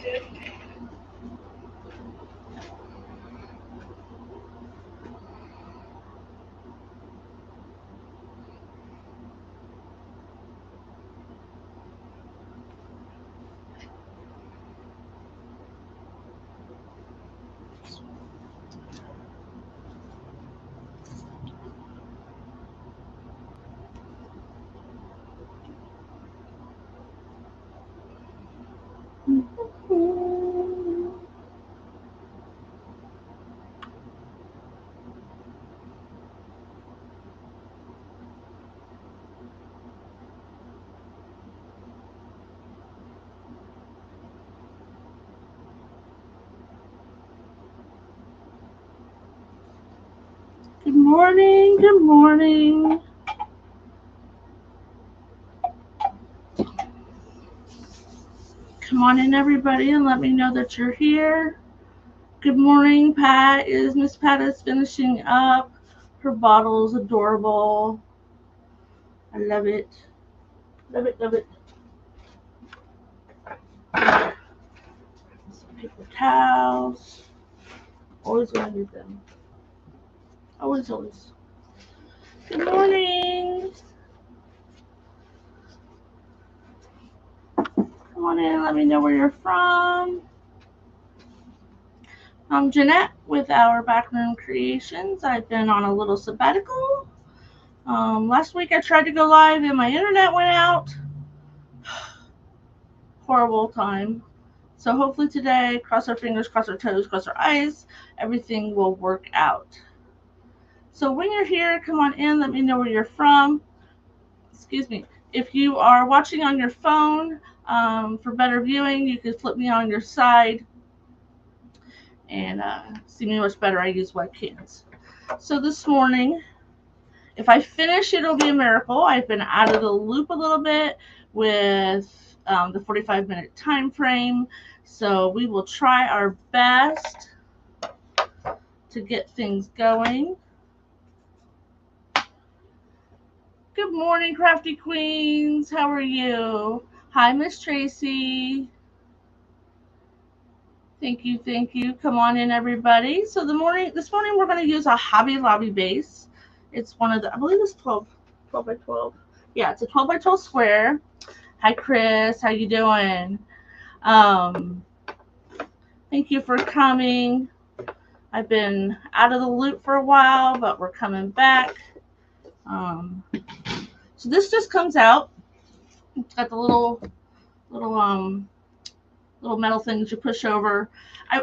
Good morning, good morning. Come on in, everybody, and let me know that you're here. Good morning, Pat. Miss Pat is finishing up. Her bottle is adorable. I love it. Love it, love it. Some paper towels. Always want to use them. Always, always. Good morning. Come on in, let me know where you're from. I'm Jeanette with Our Backroom Creations. I've been on a little sabbatical. Last week I tried to go live and my internet went out. Horrible time. So hopefully today, cross our fingers, cross our toes, cross our eyes, everything will work out. So when you're here, come on in, let me know where you're from. Excuse me. If you are watching on your phone, for better viewing, you can flip me on your side and see me much better. I use webcams. So this morning, if I finish, it'll be a miracle. I've been out of the loop a little bit with the 45-minute time frame. So we will try our best to get things going. Good morning, Crafty Queens. How are you? Hi, Miss Tracy. Thank you, thank you. Come on in, everybody. So this morning we're going to use a Hobby Lobby base. It's one of the, I believe it's 12 by 12. Yeah, it's a 12 by 12 square. Hi, Chris. How you doing? Thank you for coming. I've been out of the loop for a while, but we're coming back. So this just comes out. It's got the little metal things you push over. I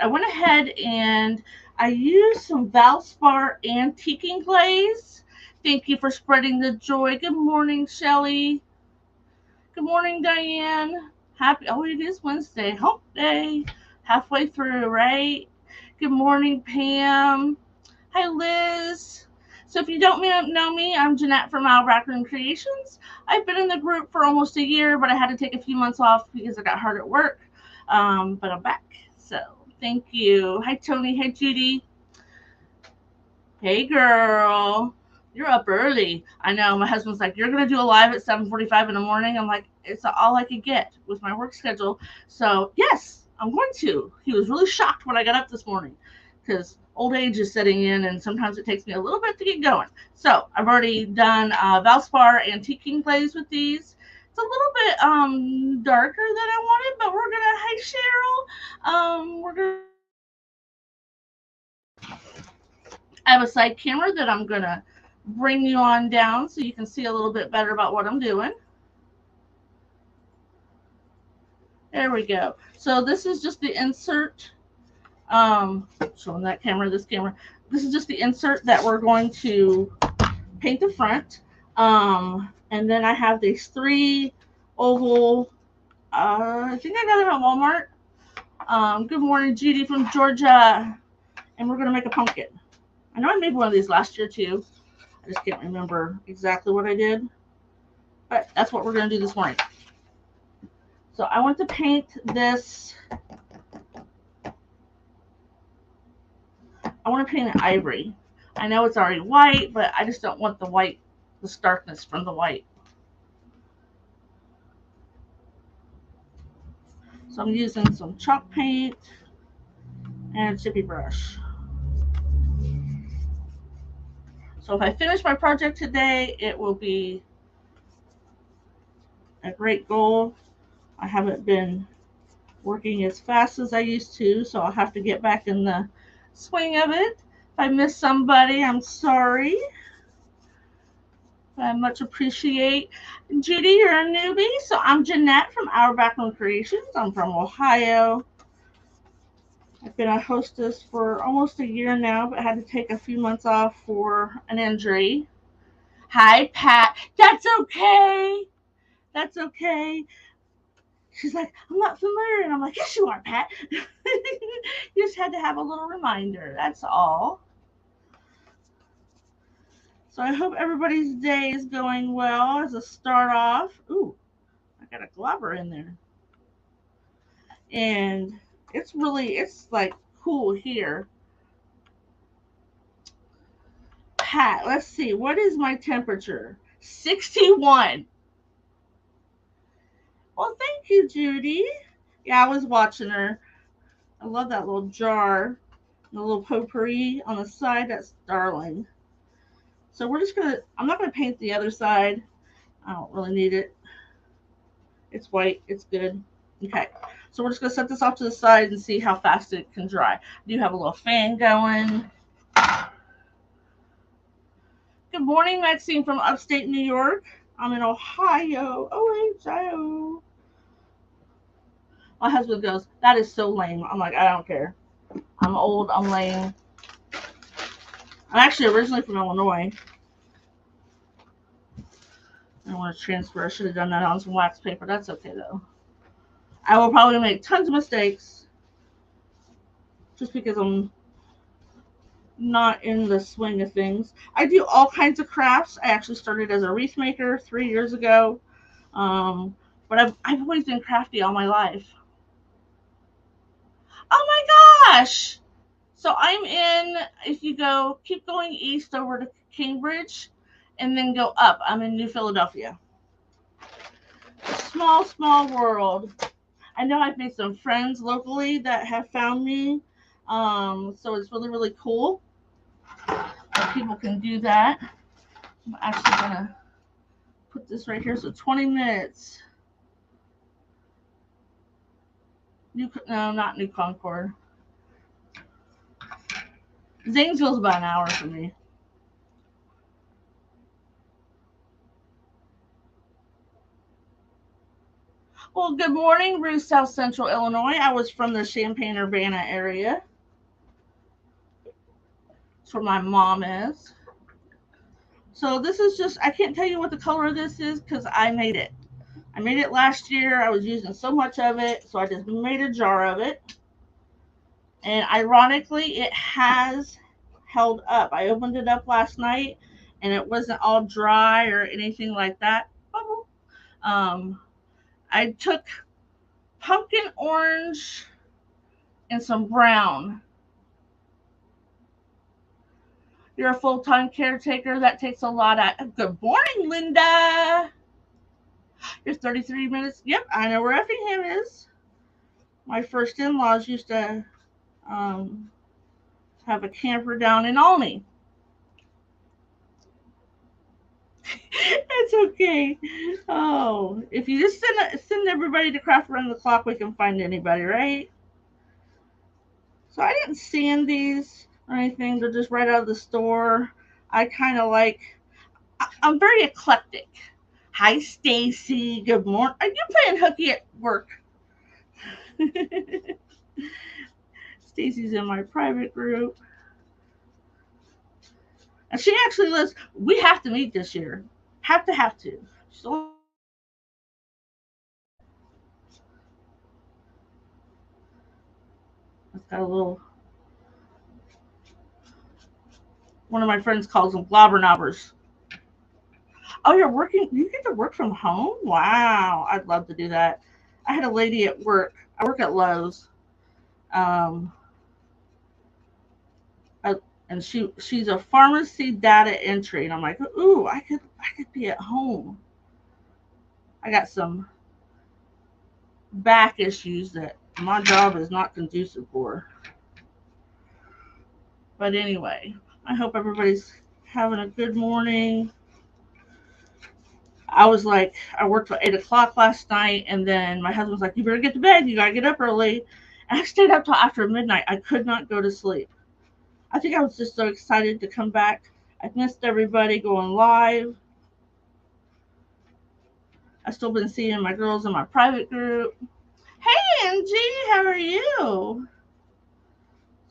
went ahead and I used some Valspar antiquing glaze. Thank you for spreading the joy. Good morning, Shelly. Good morning, Diane. It is Wednesday. Hump day. Halfway through, right? Good morning, Pam. Hi, Liz. So if you don't know me, I'm Jeanette from Our Backroom Creations. I've been in the group for almost a year, but I had to take a few months off because I got hard at work. But I'm back. So thank you. Hi, Tony. Hi, Judy. Hey, girl. You're up early. I know. My husband's like, you're going to do a live at 7:45 in the morning. I'm like, it's all I could get with my work schedule. So, yes, I'm going to. He was really shocked when I got up this morning because old age is setting in, and sometimes it takes me a little bit to get going. So, I've already done Valspar antiquing glaze with these. It's a little bit darker than I wanted, but we're going to, hi, Cheryl. We're going to, I have a side camera that I'm going to bring you on down so you can see a little bit better about what I'm doing. There we go. So this is just the insert. Showing that camera, this camera. This is just the insert that we're going to paint the front. And then I have these 3 oval. I think I got them at Walmart. Good morning, Judy from Georgia. And we're going to make a pumpkin. I know I made one of these last year too. I just can't remember exactly what I did. But that's what we're going to do this morning. So I want to paint this. I want to paint it ivory. I know it's already white, but I just don't want the white, the starkness from the white. So I'm using some chalk paint and a chippy brush. So if I finish my project today, it will be a great goal. I haven't been working as fast as I used to, so I'll have to get back in the swing of it. If I miss somebody, I'm sorry. I much appreciate. Judy, you're a newbie. So I'm Jeanette from Our Background Creations. I'm from Ohio. I've been a hostess for almost a year now, but had to take a few months off for an injury. Hi, Pat. That's okay. That's okay. She's like, I'm not familiar. And I'm like, yes, you are, Pat. You just had to have a little reminder. That's all. So I hope everybody's day is going well as a start off. Ooh, I got a globber in there. And it's like cool here. Pat, let's see. What is my temperature? 61. Well, thank you, Judy. Yeah, I was watching her. I love that little jar. The little potpourri on the side. That's darling. So I'm not going to paint the other side. I don't really need it. It's white. It's good. Okay. So we're just going to set this off to the side and see how fast it can dry. I do have a little fan going. Good morning, Maxine from upstate New York. I'm in Ohio. Ohio. My husband goes, that is so lame. I'm like, I don't care. I'm old. I'm lame. I'm actually originally from Illinois. I don't want to transfer. I should have done that on some wax paper. That's okay, though. I will probably make tons of mistakes just because I'm not in the swing of things. I do all kinds of crafts. I actually started as a wreath maker 3 years ago. But I've always been crafty all my life. Oh my gosh! So I'm if you keep going east over to Cambridge and then go up, I'm in New Philadelphia. Small world. I know I've made some friends locally that have found me. So it's really cool that people can do that. I'm actually going to put this right here. So 20 minutes. Not New Concord. Zanesville's about an hour from me. Well, good morning, Ruth, South Central Illinois. I was from the Champaign-Urbana area. That's where my mom is. So this is just, I can't tell you what the color of this is because I made it. I made it last year. I was using so much of it, so I just made a jar of it. And ironically, it has held up. I opened it up last night, and it wasn't all dry or anything like that. I took pumpkin orange and some brown. You're a full-time caretaker. That takes a lot of... Good morning, Linda. You're 33 minutes. Yep, I know where Effingham is. My first in-laws used to have a camper down in Alney. It's okay. Oh, if you just send everybody to craft around the clock, we can find anybody, right? So I didn't sand these or anything. They're just right out of the store. I kind of I'm very eclectic. Hi, Stacy. Good morning. Are you playing hooky at work? Stacy's in my private group. And she actually lives, we have to meet this year. Have to. So it's got a little, one of my friends calls them globber knobbers. Oh, you get to work from home? Wow, I'd love to do that. I had a lady at work. I work at Lowe's. And she's a pharmacy data entry, and I'm like, ooh, I could be at home. I got some back issues that my job is not conducive for. But anyway, I hope everybody's having a good morning. I was like, I worked till 8 o'clock last night, and then my husband was like, "You better get to bed. You gotta get up early." And I stayed up till after midnight. I could not go to sleep. I think I was just so excited to come back. I missed everybody going live. I've still been seeing my girls in my private group. Hey, Angie, how are you? So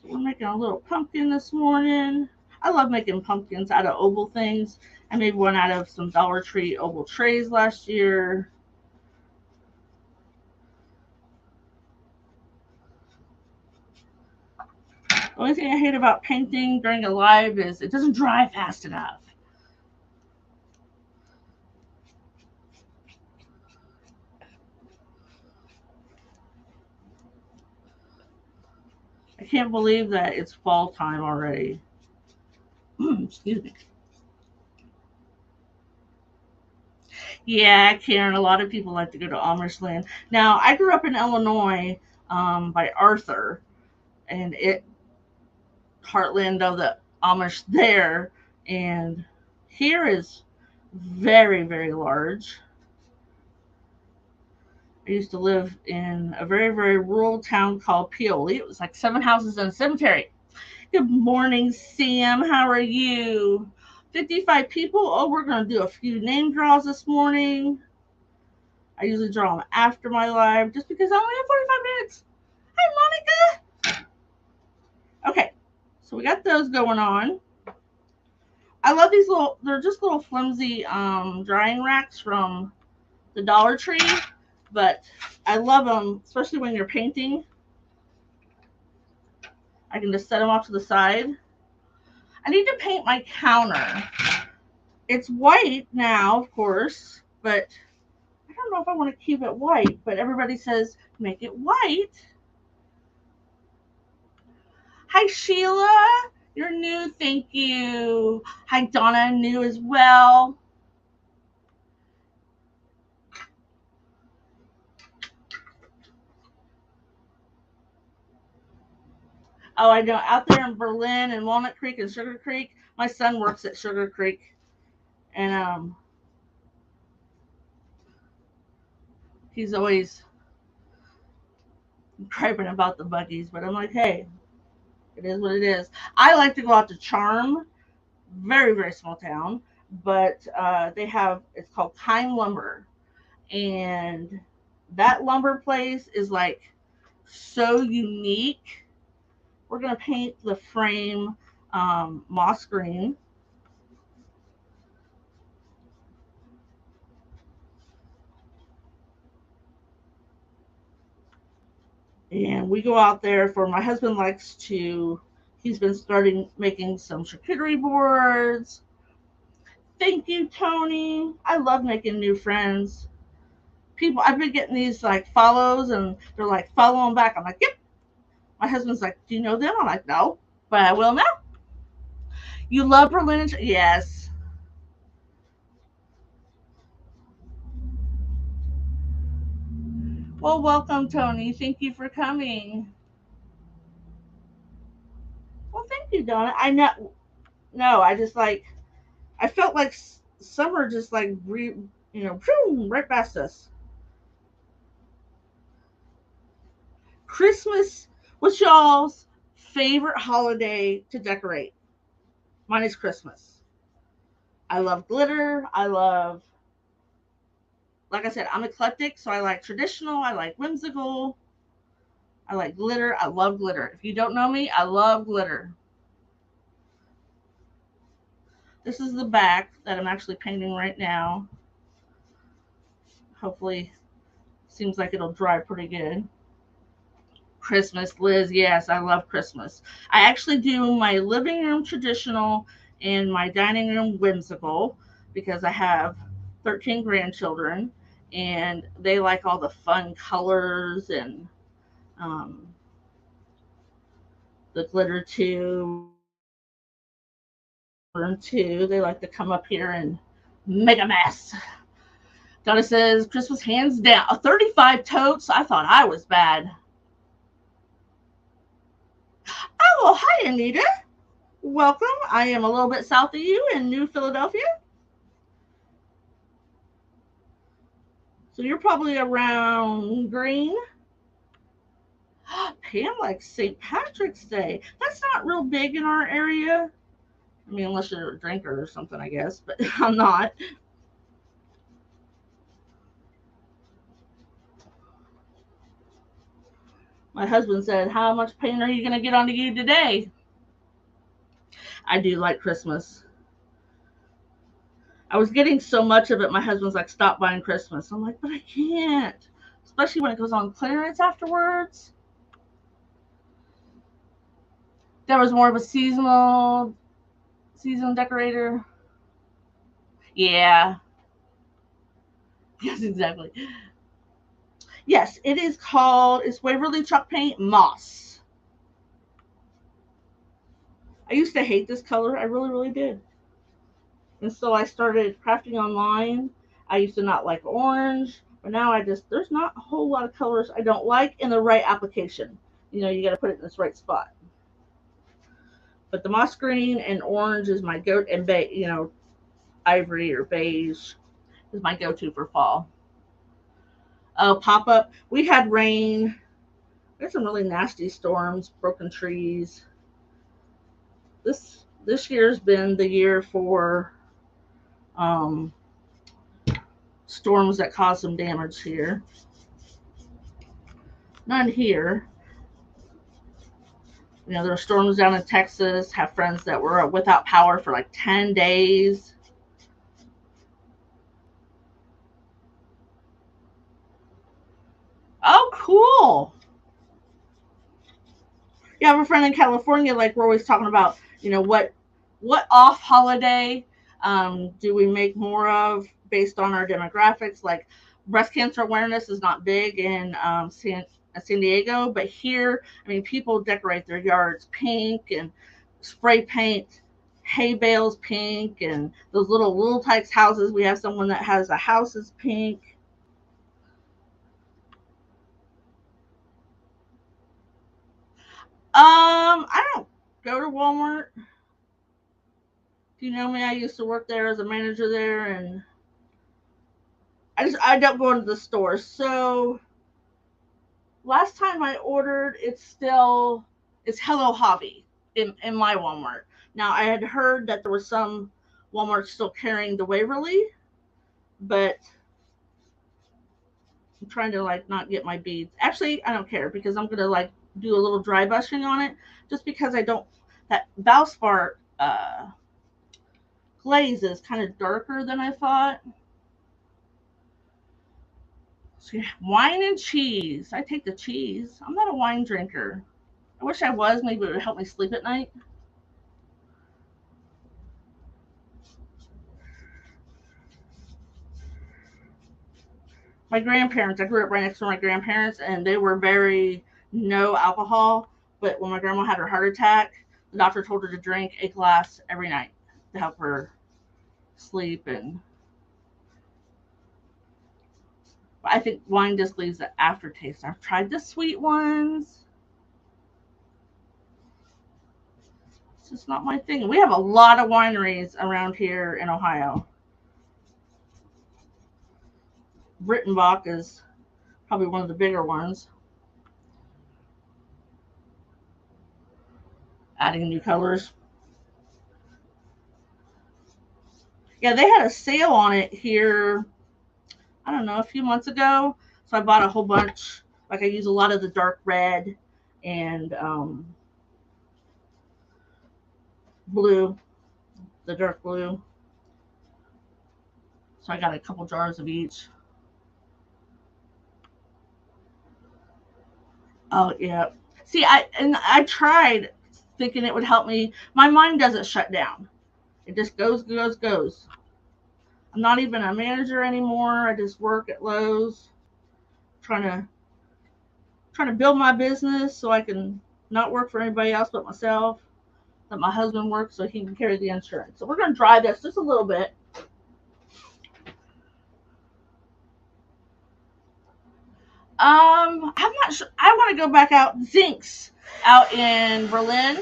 we're making a little pumpkin this morning. I love making pumpkins out of oval things. I made one out of some Dollar Tree oval trays last year. The only thing I hate about painting during a live is it doesn't dry fast enough. I can't believe that it's fall time already. Excuse me. Yeah, Karen, a lot of people like to go to Amish land. Now, I grew up in Illinois by Arthur, and it heartland of the Amish there, and here is very, very large. I used to live in a very, very rural town called Pioli. It was like 7 houses and a cemetery. Good morning, Sam. How are you? 55 people. Oh, we're going to do a few name draws this morning. I usually draw them after my live just because I only have 45 minutes. Hi, Monica. Okay, so we got those going on. I love these little, they're just little flimsy drying racks from the Dollar Tree, but I love them, especially when you're painting. I can just set them off to the side. I need to paint my counter. It's white now, of course, but I don't know if I want to keep it white, but everybody says make it white. Hi, Sheila. You're new. Thank you. Hi, Donna. New as well. Oh, I know. Out there in Berlin and Walnut Creek and Sugar Creek, my son works at Sugar Creek, and he's always griping about the buggies. But I'm like, hey, it is what it is. I like to go out to Charm, very, very small town, but they have, it's called Kind Lumber, and that lumber place is like so unique. We're gonna paint the frame moss green. And we go out there for, my husband likes to, he's been starting making some charcuterie boards. Thank you, Tony. I love making new friends. People, I've been getting these like follows, and they're like following back. I'm like, yep. My husband's like, do you know them? I'm like, no, but I will now. You love Berlin? Yes. Well, welcome, Tony. Thank you for coming. Well, thank you, Donna. I know. No, I just like, I felt like summer just like right past us. Christmas. What's y'all's favorite holiday to decorate? Mine is Christmas. I love glitter. I love, like I said, I'm eclectic, so I like traditional. I like whimsical. I like glitter. I love glitter. If you don't know me, I love glitter. This is the back that I'm actually painting right now. Hopefully, seems like it'll dry pretty good. Christmas, Liz. Yes, I love Christmas. I actually do my living room traditional and my dining room whimsical because I have 13 grandchildren and they like all the fun colors and um, the glitter too. Too. They like to come up here and make a mess. Donna says, Christmas hands down. 35 totes. I thought I was bad. Oh, well, hi, Anita. Welcome. I am a little bit south of you in New Philadelphia. So you're probably around Green. Pam likes St. Patrick's Day. That's not real big in our area. I mean, unless you're a drinker or something, I guess, but I'm not. My husband said, how much paint are you going to get onto you today? I do like Christmas. I was getting so much of it, my husband's like, stop buying Christmas. I'm like, but I can't. Especially when it goes on clearance afterwards. There was more of a seasonal decorator. Yeah. Yes, exactly. Yes, it is called, it's Waverly Chalk Paint Moss. I used to hate this color. I really, really did. And so I started crafting online. I used to not like orange, but now there's not a whole lot of colors I don't like in the right application. You know, you got to put it in this right spot. But the moss green and orange is my go, and ivory or beige is my go-to for fall. Oh, pop up. We had rain. There's some really nasty storms, broken trees. This year's been the year for storms that cause some damage here. None here. You know, there were storms down in Texas. Have friends that were without power for like 10 days. Oh, cool. Yeah, I have a friend in California, like we're always talking about, what off holiday do we make more of based on our demographics? Like breast cancer awareness is not big in San Diego, but here, I mean, people decorate their yards pink and spray paint hay bales pink, and those little Tykes houses. We have someone that has a house is pink. I don't go to Walmart. If you know me, I used to work there as a manager there, and I don't go into the store. So last time I ordered, it's Hello Hobby in my Walmart. Now I had heard that there was some Walmart still carrying the Waverly, but I'm trying to like not get my beads. Actually, I don't care because I'm gonna like do a little dry brushing on it, just because I don't. That Valspar glaze is kind of darker than I thought. So, wine and cheese. I take the cheese. I'm not a wine drinker. I wish I was. Maybe it would help me sleep at night. My grandparents, I grew up right next to my grandparents, and they were very no alcohol. But when my grandma had her heart attack, the doctor told her to drink a glass every night to help her sleep. And I think wine just leaves the aftertaste. I've tried the sweet ones. It's just not my thing. We have a lot of wineries around here in Ohio. Brittenbach is probably one of the bigger ones. Adding new colors. Yeah, they had a sale on it here, I don't know, a few months ago. So I bought a whole bunch. Like I use a lot of the dark red and blue, the dark blue. So I got a couple jars of each. Oh yeah. See, I tried thinking it would help me. My mind doesn't shut down. It just goes, goes, goes. I'm not even a manager anymore. I just work at Lowe's, trying to build my business so I can not work for anybody else but myself. Let my husband work so he can carry the insurance. So we're going to dry this just a little bit. I'm not sure. I want to go back out. Zinks out in Berlin.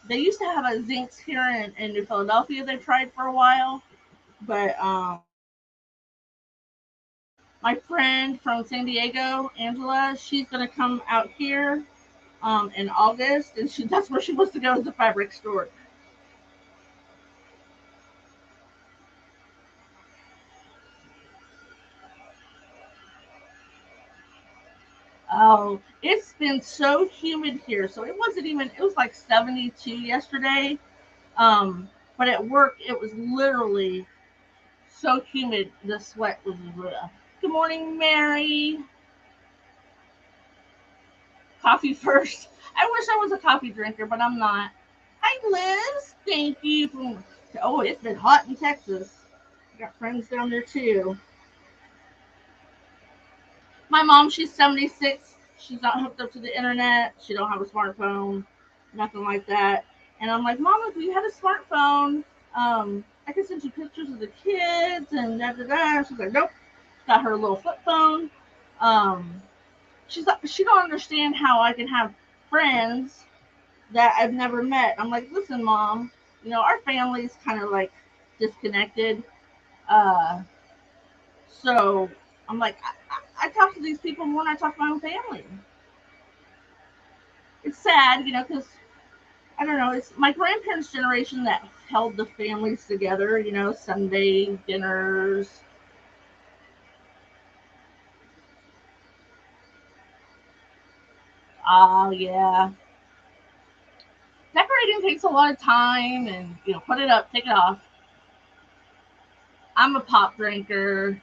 They used to have a Zinks here in New Philadelphia. They tried for a while, but my friend from San Diego, Angela, she's gonna come out here in August, and that's where she wants to go, to the fabric store. Oh, it's been so humid here. So it wasn't even. It was like 72 yesterday. Um, but at work it was literally so humid. The sweat was real. Good morning, Mary. Coffee first. I wish I was a coffee drinker, but I'm not. Hi, Liz. Thank you. Oh, it's been hot in Texas. I got friends down there too. My mom, she's 76. She's not hooked up to the internet. She don't have a smartphone, nothing like that. And I'm like, Mama, if you had a smartphone, I could send you pictures of the kids and da da da. She's like, nope. Got her little flip phone. Um, she's like, she don't understand how I can have friends that I've never met. I'm like, listen, Mom, our family's kind of like disconnected. Uh, so I'm like, I talk to these people more than I talk to my own family. It's sad, because I don't know. It's my grandparents' generation that held the families together. Sunday dinners. Oh yeah, decorating takes a lot of time, and put it up, take it off. I'm a pop drinker.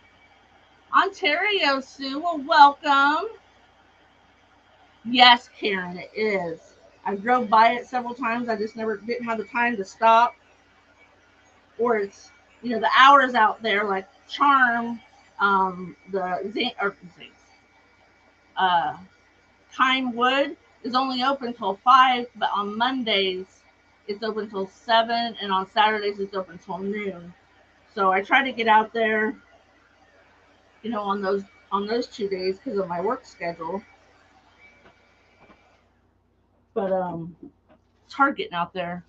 Ontario, Sue. Well, welcome. Yes, Karen, it is. I drove by it several times. I just never didn't have the time to stop. Or it's the hours out there like Charm, the zinc or zinc, uh, Kime Wood is only open till 5, but on Mondays it's open till 7, and on Saturdays it's open till noon. So I try to get out there, on those 2 days because of my work schedule. But it's hard getting out there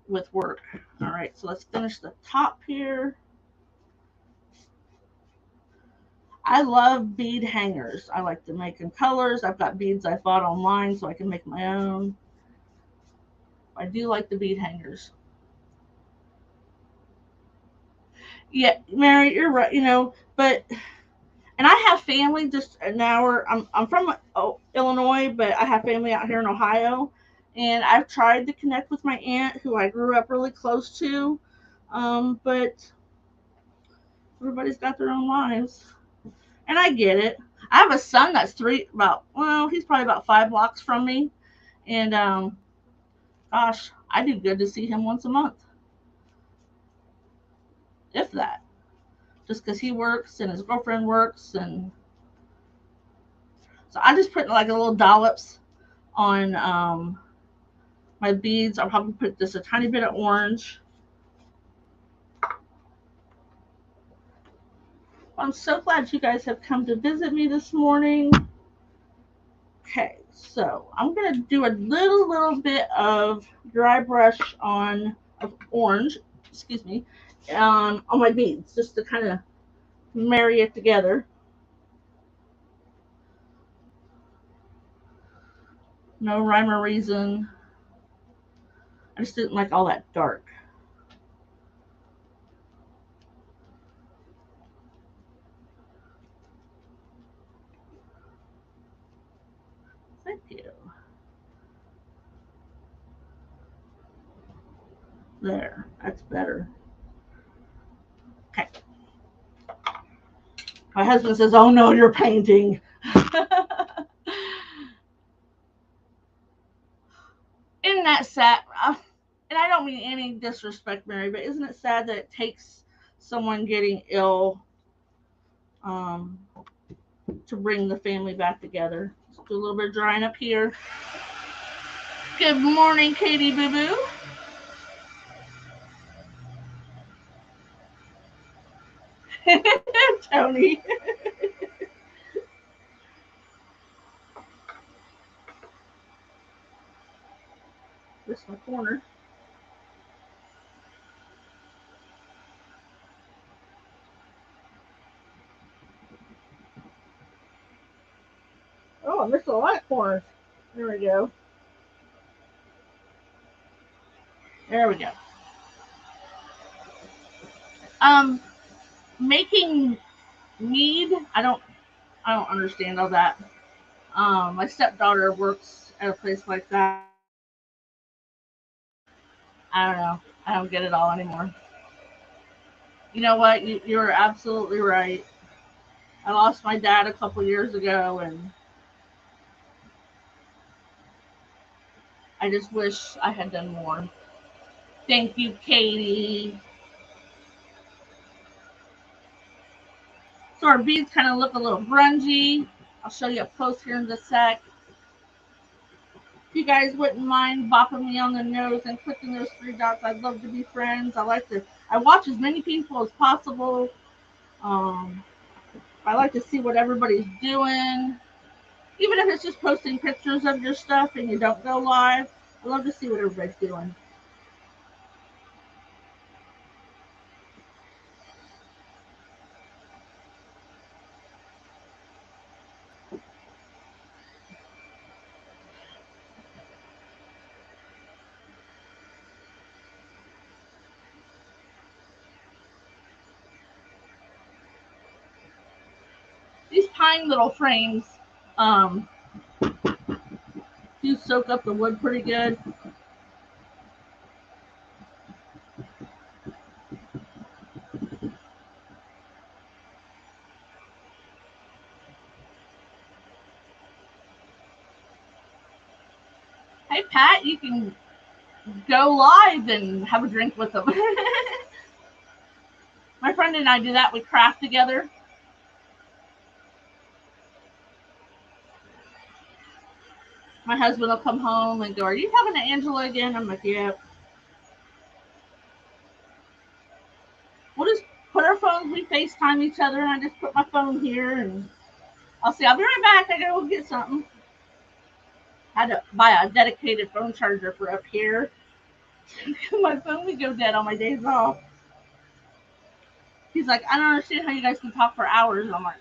with work. All right, so let's finish the top here. I love bead hangers. I like to make in colors. I've got beads I bought online so I can make my own. I do like the bead hangers. Yeah, Mary, you're right. But and I have family just an hour. I'm from Illinois, but I have family out here in Ohio, and I've tried to connect with my aunt who I grew up really close to, but everybody's got their own lives, and I get it. I have a son that's he's probably about 5 blocks from me, and gosh, I do good to see him once a month, if that. Just because he works and his girlfriend works, and so I just put like a little dollops on my beads. I'll probably put just a tiny bit of orange. I'm so glad you guys have come to visit me this morning. Okay, so I'm gonna do a little bit of dry brush of orange, excuse me, on my beads, just to kind of marry it together. No rhyme or reason. I just didn't like all that dark. Thank you. There, that's better. Okay. My husband says, "Oh no, you're painting." Isn't that sad? And I don't mean any disrespect, Mary, but isn't it sad that it takes someone getting ill um, to bring the family back together? Let's do a little bit of drying up here. Good morning, Katie Boo Boo. Tony. This is my corner. Oh, I missed a lot of corners. There we go. There we go. Um, Making mead. I don't understand all that. My stepdaughter works at a place like that. I don't know. I don't get it all anymore. You know what? You're absolutely right. I lost my dad a couple years ago, and I just wish I had done more. Thank you, Katie. So our beads kind of look a little grungy. I'll show you up close here in a sec. If you guys wouldn't mind bopping me on the nose and clicking those three dots, I'd love to be friends. I watch as many people as possible. Um, I like to see what everybody's doing. Even if it's just posting pictures of your stuff and you don't go live, I love to see what everybody's doing. These pine little frames um, do soak up the wood pretty good. Hey, Pat, you can go live and have a drink with them. My friend and I do that. We craft together. My husband will come home and go, "Are you talking to Angela again?" I'm like, "Yeah." We'll just put our phones, we FaceTime each other, and I just put my phone here, and I'll say, "I'll be right back. I gotta go get something." I had to buy a dedicated phone charger for up here. My phone would go dead on my days off. He's like, "I don't understand how you guys can talk for hours." I'm like,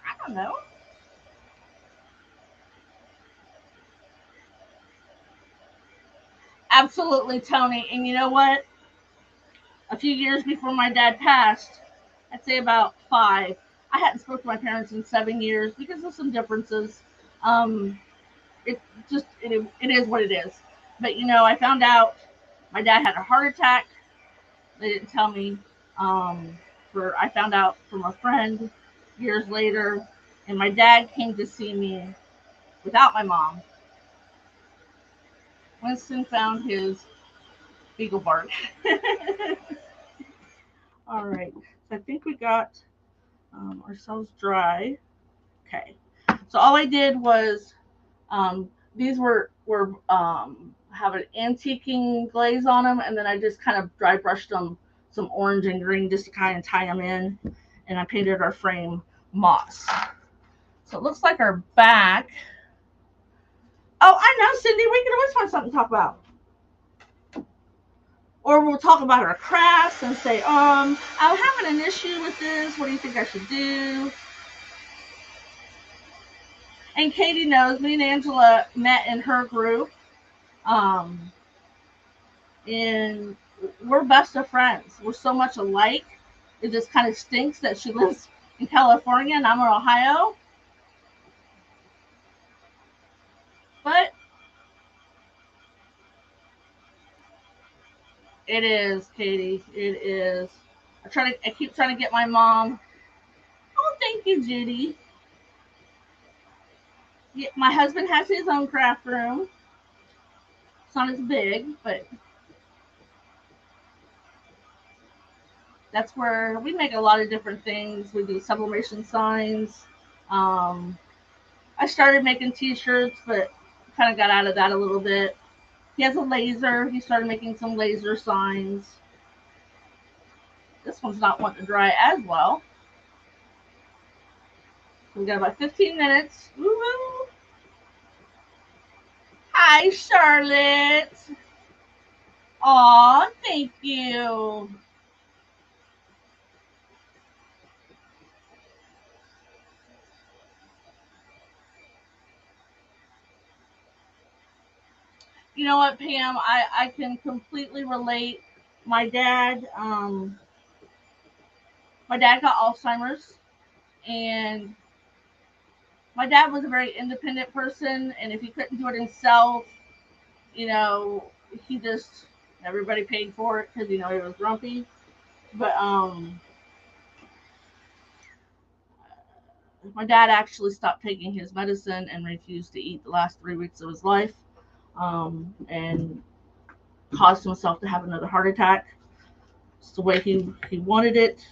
"I don't know." Absolutely, Tony. And you know what? A few years before my dad passed, I'd say about 5, I hadn't spoken to my parents in 7 years because of some differences. Um, it is what it is. But I found out my dad had a heart attack. They didn't tell me. For I found out from a friend years later, and my dad came to see me without my mom. Winston found his beagle bark. All right, so I think we got ourselves dry. Okay, so all I did was these were have an antiquing glaze on them, and then I just kind of dry brushed them some orange and green just to kind of tie them in, and I painted our frame moss. So it looks like our back. Oh, I know, Cindy. We can always find something to talk about. Or we'll talk about our crafts and say, I'm having an issue with this. What do you think I should do? And Katie knows me and Angela met in her group. Um, and we're best of friends. We're so much alike. It just kind of stinks that she lives in California and I'm in Ohio. But it is, Katie. It is. I keep trying to get my mom. Oh, thank you, Judy. Yeah, my husband has his own craft room. It's not as big, but that's where we make a lot of different things. We do sublimation signs. Um, I started making T-shirts, but kind of got out of that a little bit. He has a laser. He started making some laser signs. This one's not wanting to dry as well. We got about 15 minutes. Woo-woo. Hi, Charlotte. Aw, thank you. You know what, Pam? I can completely relate. My dad, my dad got Alzheimer's, and my dad was a very independent person, and if he couldn't do it himself, you know, he just everybody paid for it because he was grumpy. But my dad actually stopped taking his medicine and refused to eat the last 3 weeks of his life, and caused himself to have another heart attack. It's the way he wanted it.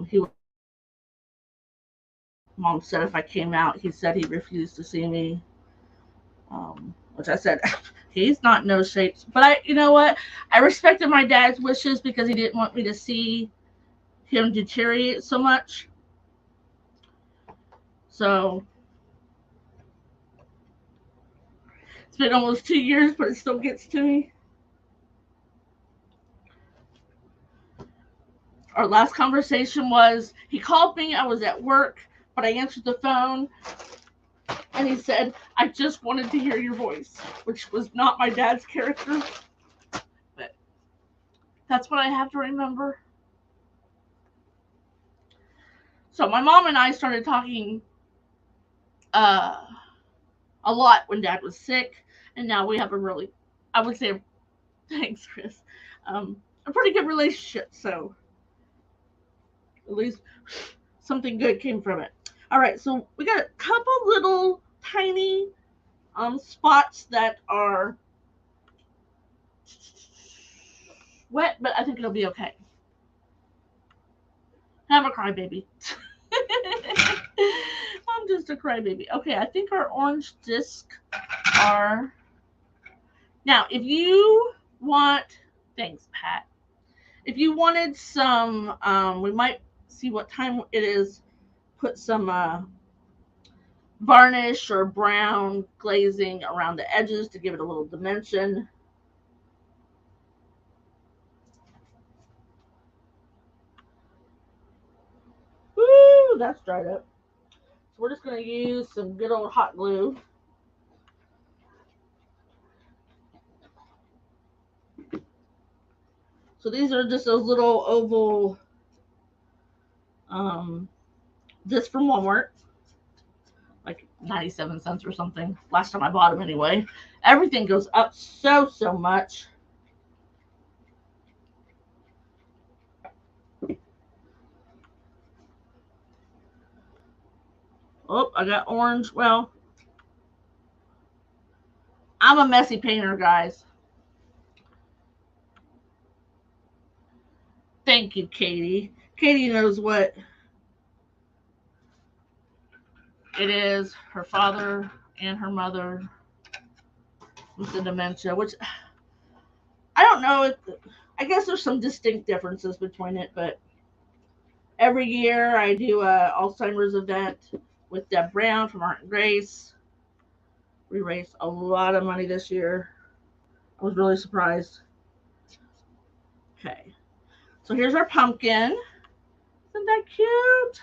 He Mom said if I came out, he said he refused to see me, which I said he's not no shapes. But you know what? I respected my dad's wishes because he didn't want me to see him deteriorate so much. So it's been almost 2 years, but it still gets to me. Our last conversation was he called me. I was at work, but I answered the phone, and he said, "I just wanted to hear your voice," which was not my dad's character, but that's what I have to remember. So my mom and I started talking uh, a lot when Dad was sick, and now we have a really, I would say, thanks, Chris, a pretty good relationship. So at least something good came from it. All right, so we got a couple little tiny spots that are wet, but I think it'll be okay. I'm a crybaby. I'm just a crybaby. Okay, I think our orange disc are. Now, if you want, thanks, Pat. If you wanted some, we might see what time it is. Put some varnish or brown glazing around the edges to give it a little dimension. Woo, that's dried up. So we're just going to use some good old hot glue. So these are just those little oval, this from Walmart, like 97 cents or something. Last time I bought them anyway. Everything goes up so much. Oh, I got orange. Well, I'm a messy painter, guys. Thank you, Katie. Katie knows what it is. Her father and her mother with the dementia, which I don't know. I guess there's some distinct differences between it, but every year I do a Alzheimer's event with Deb Brown from Art and Grace. We raised a lot of money this year. I was really surprised. Okay, so here's our pumpkin. Isn't that cute?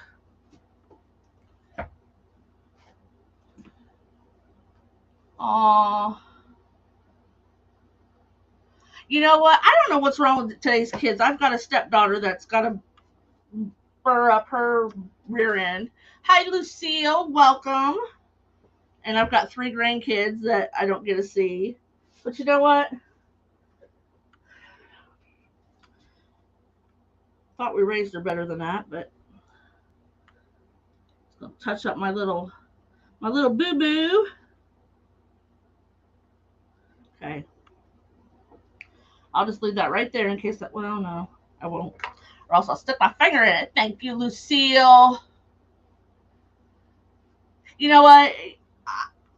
Aww. You know what? I don't know what's wrong with today's kids. I've got a stepdaughter that's got a burr up her rear end. Hi, Lucille. Welcome. And I've got 3 grandkids that I don't get to see. But you know what? Thought we raised her better than that, but I'll touch up my little boo boo. Okay. I'll just leave that right there in case that. Well, no, I won't. Or else I'll stick my finger in it. Thank you, Lucille. You know what?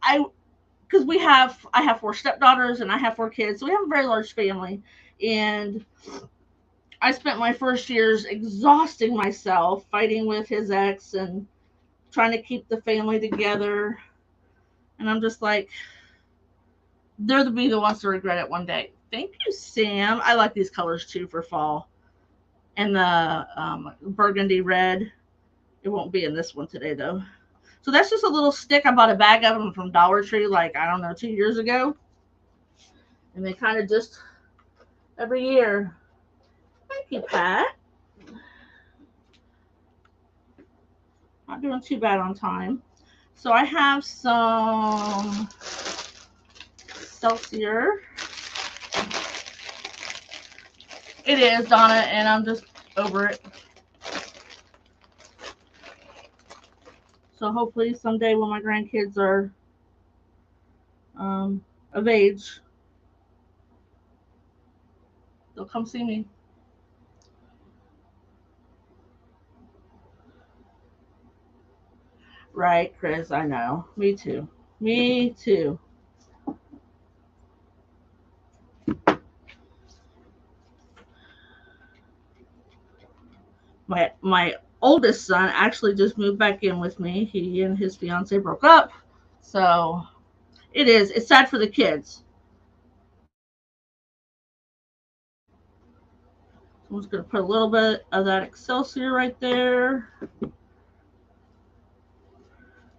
I because I have 4 stepdaughters and I have 4 kids, so we have a very large family. And I spent my first years exhausting myself fighting with his ex and trying to keep the family together. And I'm just like, they're the be the ones to regret it one day. Thank you, Sam. I like these colors too for fall. And the burgundy red. It won't be in this one today though. So that's just a little stick. I bought a bag of them from Dollar Tree like, I don't know, 2 years ago. And they kind of just every year. Thank you, Pat. Not doing too bad on time. So I have some Excelsior. It is, Donna, and I'm just over it. So hopefully someday when my grandkids are of age, they'll come see me. Right, Chris, I know. Me too. Me too. My oldest son actually just moved back in with me. He and his fiance broke up. So it's sad for the kids. I'm just going to put a little bit of that Excelsior right there.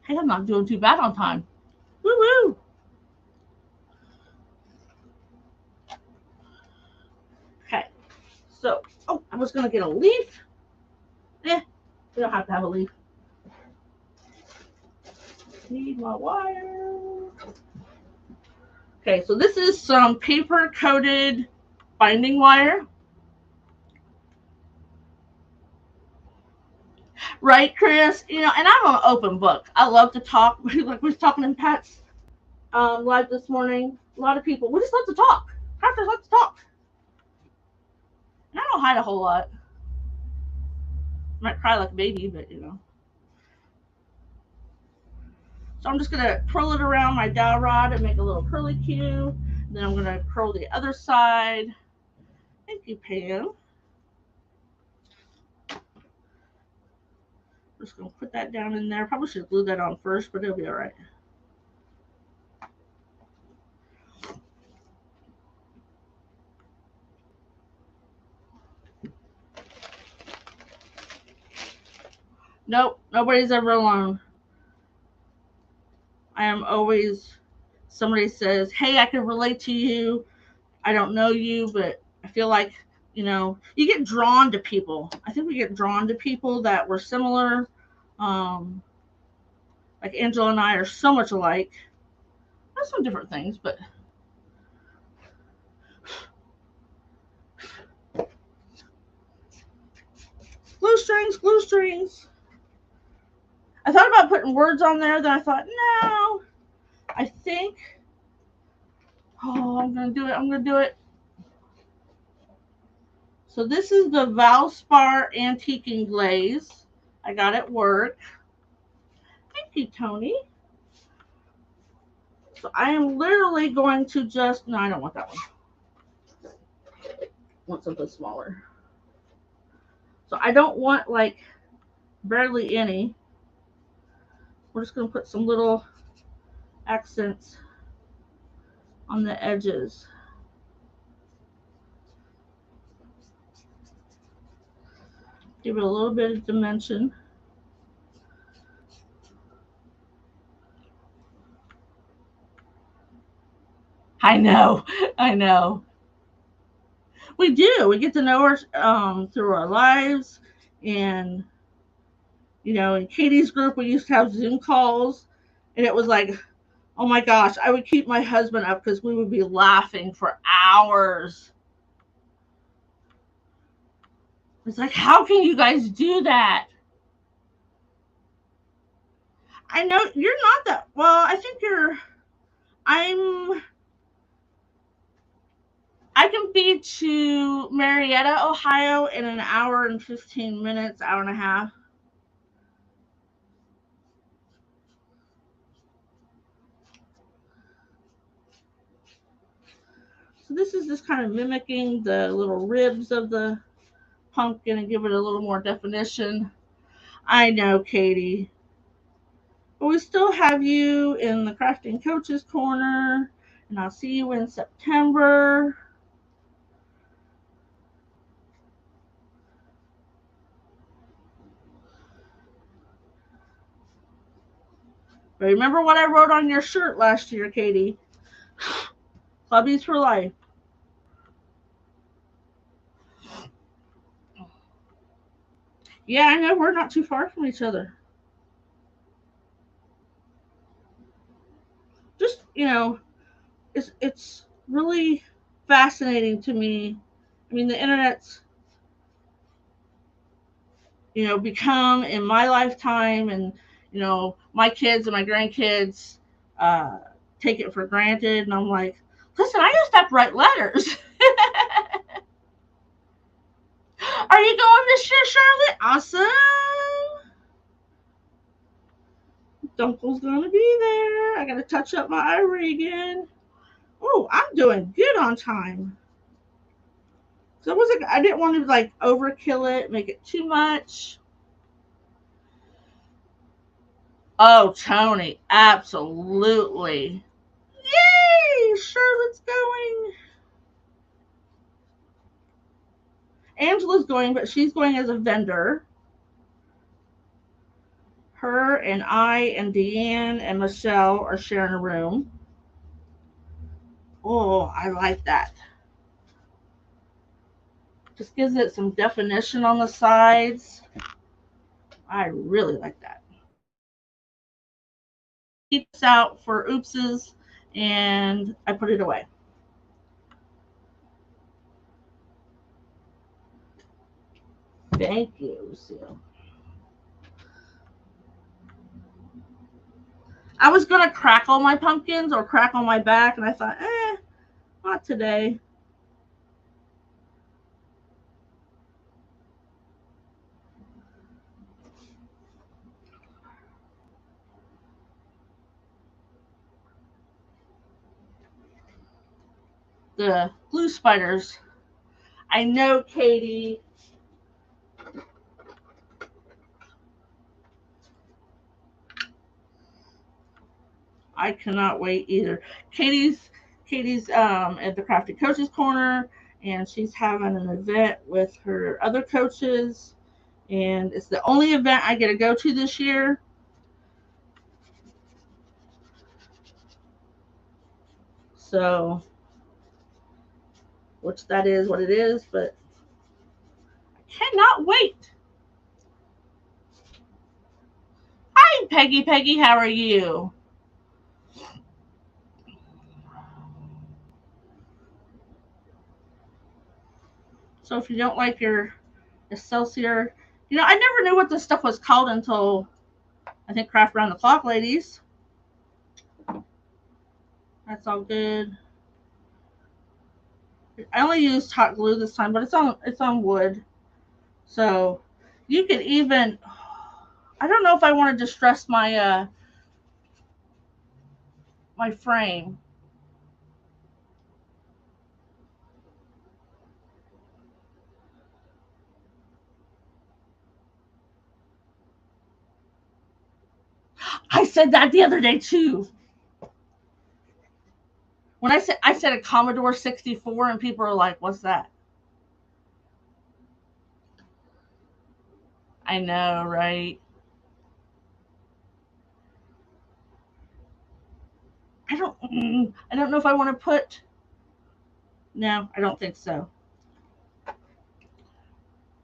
Hey, I'm not doing too bad on time. Woo woo! Okay, so, I was going to get a leaf. We don't have to have a leaf. Need my wire. Okay, so this is some paper coated binding wire. Right, Chris? And I'm an open book. I love to talk. Like we was talking in Pat's live this morning. A lot of people, we just love to talk. Crafters love to talk. And I don't hide a whole lot. I might cry like a baby, but So I'm just going to curl it around my dowel rod and make a little curly cue. Then I'm going to curl the other side. Thank you, Pam. Just going to put that down in there. Probably should glue that on first, but it'll be all right. Nope, nobody's ever alone. I am always, somebody says, hey, I can relate to you. I don't know you, but I feel like, you get drawn to people. I think we get drawn to people that were similar. Like Angela and I are so much alike. There's some different things, but glue strings, glue strings. I thought about putting words on there, then I thought, no. I think, I'm going to do it. So this is the Valspar Antiquing Glaze I got at work. Thank you, Tony. So I am literally going to just, no, I don't want that one. I want something smaller. So I don't want like barely any. We're just going to put some little accents on the edges. Give it a little bit of dimension. I know. We do. We get to know her through our lives. And, in Katie's group, we used to have Zoom calls. And it was like, oh my gosh, I would keep my husband up because we would be laughing for hours. It's like, how can you guys do that? I know you're not that, well, I think I can be to Marietta, Ohio in an hour and 15 minutes, hour and a half. So this is just kind of mimicking the little ribs of the pumpkin and give it a little more definition. I know, Katie. But we still have you in the Crafting Coaches Corner, and I'll see you in September. But remember what I wrote on your shirt last year, Katie? Clubbies for life. Yeah, I know, we're not too far from each other. Just, it's really fascinating to me. I mean, the internet's, become in my lifetime, and, my kids and my grandkids uh, take it for granted. And I'm like, listen, I used to have to write letters. Are you going this year, Charlotte? Awesome. Uncle's gonna be there. I gotta touch up my ivory again. Oh, I'm doing good on time. So I didn't want to like overkill it, make it too much. Oh, Tony, absolutely. Yay! Charlotte's going. Angela's going, but she's going as a vendor. Her and I and Deanne and Michelle are sharing a room. Oh, I like that. Just gives it some definition on the sides. I really like that. Keep this out for oopses, and I put it away. Thank you, Lucille. I was going to crackle my pumpkins or crackle my back, and I thought, not today. The glue spiders. I know, Katie. I cannot wait either. Katie's at the Crafty Coaches Corner, and she's having an event with her other coaches, and it's the only event I get to go to this year. So, which that is what it is, but I cannot wait. Hi, Peggy. Peggy, how are you? So if you don't like your Excelsior, I never knew what this stuff was called until I think Craft Round the Clock, ladies. That's all good. I only used hot glue this time, but it's on wood. So you could even, I don't know if I want to distress my frame. I said that the other day too. When I said a Commodore 64, and people are like, "What's that?" I know, right? I don't know if I want to put. No, I don't think so.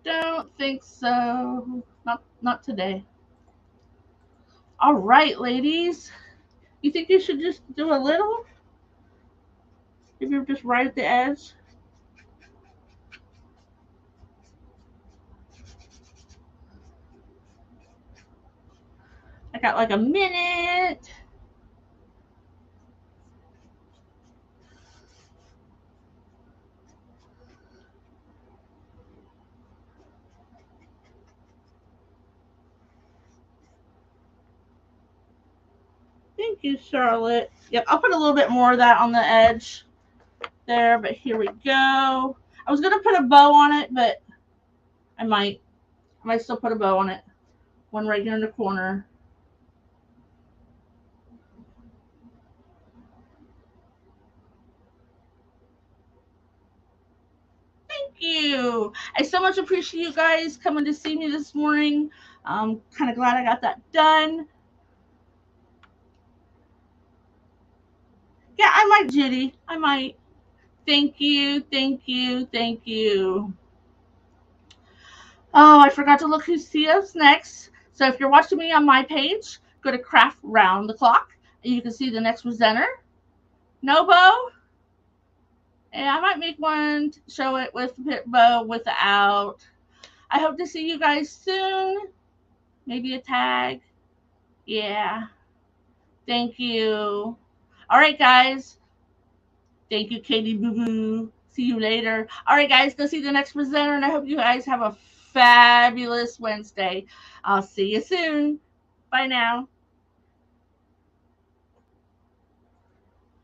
Don't think so. Not today. All right, ladies. You think you should just do a little? If you're just right at the edge. I got like a minute. Thank you, Charlotte. Yep, I'll put a little bit more of that on the edge there, but here we go. I was gonna put a bow on it, but I might still put a bow on it. One right here in the corner. you. I so much appreciate you guys coming to see me this morning. I'm kind of glad I got that done. Yeah, I might, Judy. I might. Thank you, thank you, thank you. Oh, I forgot to look who see us next. So if you're watching me on my page, go to Craft Round the Clock, and you can see the next presenter. Nobo. And I might make one, show it with Pitbo, without. I hope to see you guys soon. Maybe a tag. Yeah. Thank you. All right, guys. Thank you, Katie Boo Boo. See you later. All right, guys. Go see the next presenter, and I hope you guys have a fabulous Wednesday. I'll see you soon. Bye now.